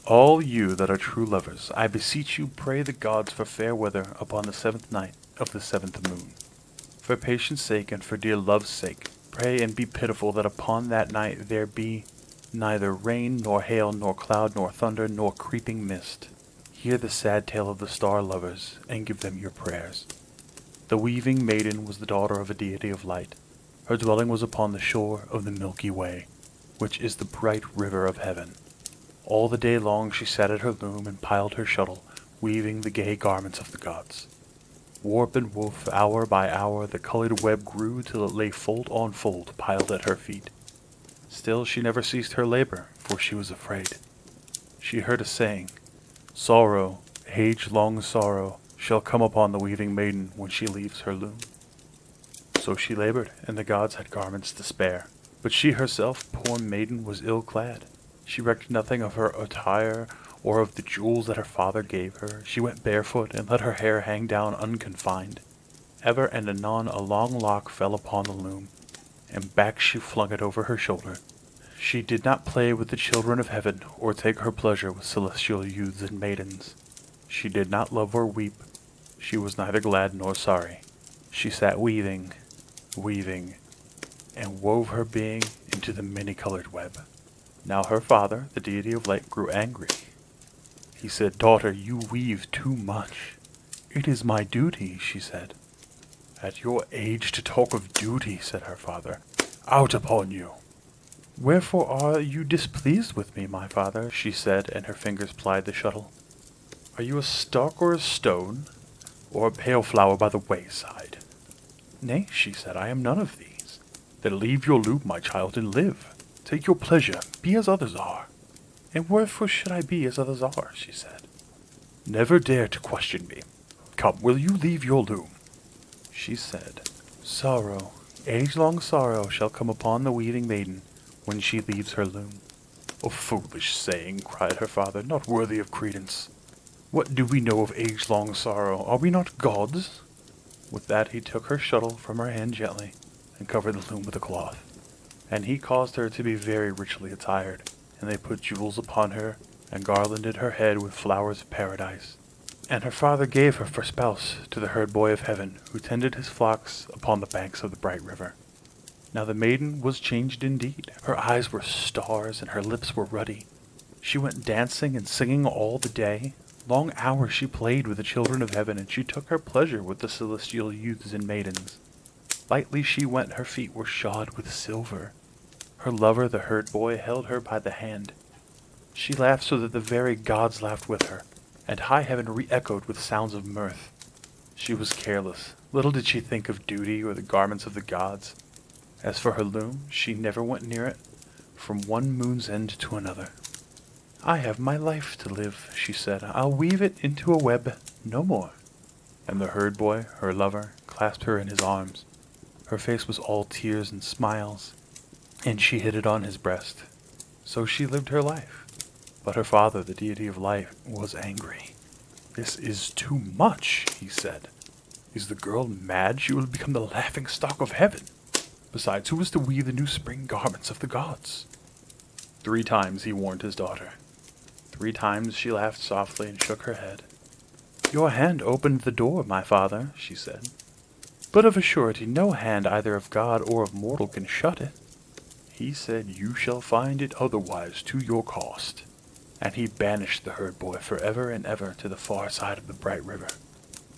All you that are true lovers, I beseech you pray the gods for fair weather upon the 7th night of the 7th moon. For patience sake and for dear love's sake, pray and be pitiful that upon that night there be neither rain, nor hail, nor cloud, nor thunder, nor creeping mist. Hear the sad tale of the star lovers, and give them your prayers. The weaving maiden was the daughter of a deity of light. Her dwelling was upon the shore of the Milky Way, which is the bright river of heaven. All the day long she sat at her loom and piled her shuttle, weaving the gay garments of the gods. Warp and woof, hour by hour, the colored web grew till it lay fold on fold piled at her feet. Still she never ceased her labor, for she was afraid. She heard a saying, "Sorrow, age-long sorrow, shall come upon the weaving maiden when she leaves her loom." So she labored, and the gods had garments to spare. But she herself, poor maiden, was ill-clad. She recked nothing of her attire or of the jewels that her father gave her. She went barefoot and let her hair hang down unconfined. Ever and anon a long lock fell upon the loom, and back she flung it over her shoulder. She did not play with the children of heaven, or take her pleasure with celestial youths and maidens. She did not love or weep. She was neither glad nor sorry. She sat weaving, weaving, and wove her being into the many-colored web. Now her father, the deity of light, grew angry. He said, "Daughter, you weave too much." "It is my duty," she said. "At your age to talk of duty," said her father. "Out upon you." "Wherefore are you displeased with me, my father?" she said, and her fingers plied the shuttle. "Are you a stalk or a stone, or a pale flower by the wayside?" "Nay," she said, "I am none of these." "Then leave your loom, my child, and live. Take your pleasure, be as others are." "And wherefore should I be as others are?" she said. "Never dare to question me. Come, will you leave your loom?" She said, "Sorrow, age-long sorrow, shall come upon the weaving maiden when she leaves her loom." "A foolish saying," cried her father, "not worthy of credence. What do we know of age-long sorrow? Are we not gods?" With that he took her shuttle from her hand gently, and covered the loom with a cloth. And he caused her to be very richly attired, and they put jewels upon her, and garlanded her head with flowers of paradise. And her father gave her for spouse to the herd boy of heaven, who tended his flocks upon the banks of the bright river. Now the maiden was changed indeed. Her eyes were stars, and her lips were ruddy. She went dancing and singing all the day. Long hours she played with the children of heaven, and she took her pleasure with the celestial youths and maidens. Lightly she went, her feet were shod with silver. Her lover, the herd boy, held her by the hand. She laughed so that the very gods laughed with her, and high heaven re-echoed with sounds of mirth. She was careless. Little did she think of duty or the garments of the gods. As for her loom, she never went near it, from one moon's end to another. "I have my life to live," she said. "I'll weave it into a web no more." And the herd boy, her lover, clasped her in his arms. Her face was all tears and smiles, and she hid it on his breast. So she lived her life. But her father, the deity of life, was angry. "This is too much," he said. "Is the girl mad? She will become the laughing stock of heaven. Besides, who is to weave the new spring garments of the gods?" 3 times he warned his daughter. 3 times she laughed softly and shook her head. "Your hand opened the door, my father," she said. "But of a surety no hand either of God or of mortal can shut it." He said, "You shall find it otherwise to your cost." And he banished the herd boy forever and ever to the far side of the bright river.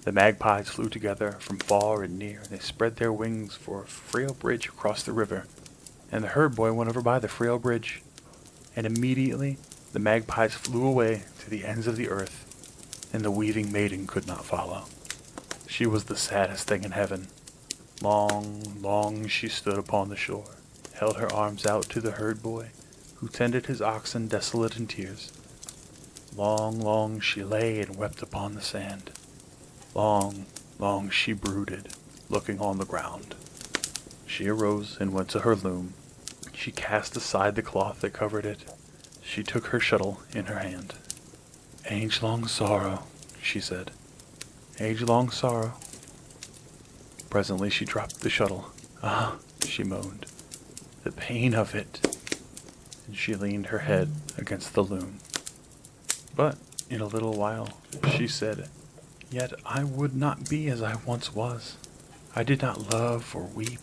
The magpies flew together from far and near. They spread their wings for a frail bridge across the river, and the herd boy went over by the frail bridge. And immediately the magpies flew away to the ends of the earth, and the weaving maiden could not follow. She was the saddest thing in heaven. Long, long she stood upon the shore, held her arms out to the herd boy, who tended his oxen desolate in tears. Long, long she lay and wept upon the sand. Long, long she brooded, looking on the ground. She arose and went to her loom. She cast aside the cloth that covered it. She took her shuttle in her hand. "Age-long sorrow," she said. "Age-long sorrow." Presently she dropped the shuttle. "Ah," she moaned, "the pain of it." And she leaned her head against the loom. But in a little while she said, "Yet I would not be as I once was. I did not love or weep.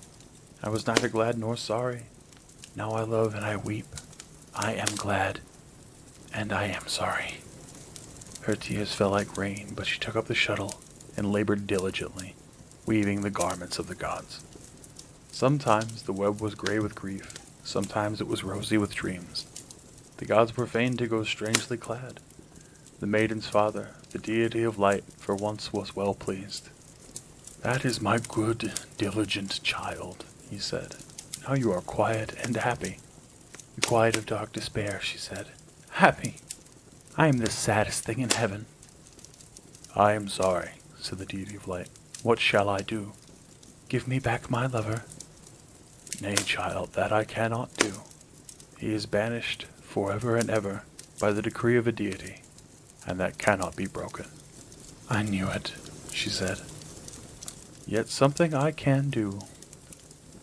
I was neither glad nor sorry. Now I love and I weep. I am glad and I am sorry." Her tears fell like rain, but she took up the shuttle and labored diligently, weaving the garments of the gods. Sometimes the web was gray with grief, sometimes it was rosy with dreams. The gods were fain to go strangely clad. The maiden's father, the deity of light, for once was well pleased. "That is my good, diligent child," he said. "Now you are quiet and happy." "The quiet of dark despair," she said. "Happy! I am the saddest thing in heaven." "I am sorry," said the deity of light. "What shall I do?" "Give me back my lover." "Nay, child, that I cannot do. He is banished forever and ever by the decree of a deity, and that cannot be broken." "I knew it," she said. "Yet something I can do.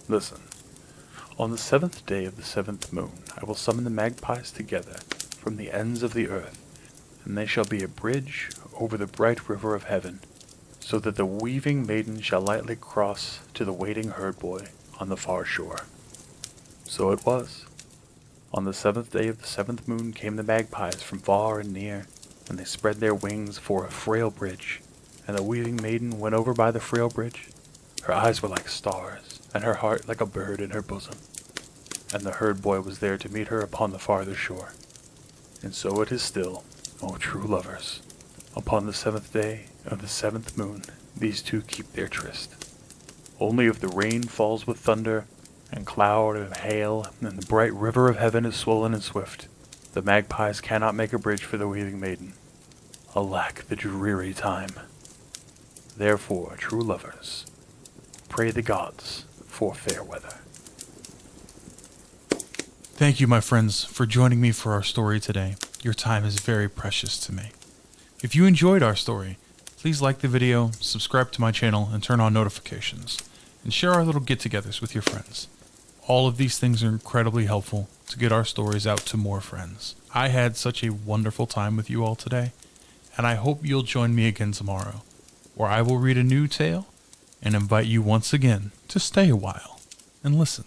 Listen. On the 7th day of the 7th moon, I will summon the magpies together from the ends of the earth, and they shall be a bridge over the bright river of heaven, so that the weaving maiden shall lightly cross to the waiting herd boy on the far shore." So it was. On the 7th day of the 7th moon came the magpies from far and near, and they spread their wings for a frail bridge, and the weaving maiden went over by the frail bridge. Her eyes were like stars, and her heart like a bird in her bosom. And the herd boy was there to meet her upon the farther shore. And so it is still, O true lovers. Upon the 7th day of the 7th moon, these two keep their tryst. Only if the rain falls with thunder, and cloud and hail, and the bright river of heaven is swollen and swift, the magpies cannot make a bridge for the weaving maiden. Alack, the dreary time! Therefore, true lovers, pray the gods for fair weather. Thank you, my friends, for joining me for our story today. Your time is very precious to me. If you enjoyed our story, please like the video, subscribe to my channel, and turn on notifications, and share our little get-togethers with your friends. All of these things are incredibly helpful to get our stories out to more friends. I had such a wonderful time with you all today, and I hope you'll join me again tomorrow, where I will read a new tale and invite you once again to stay a while and listen.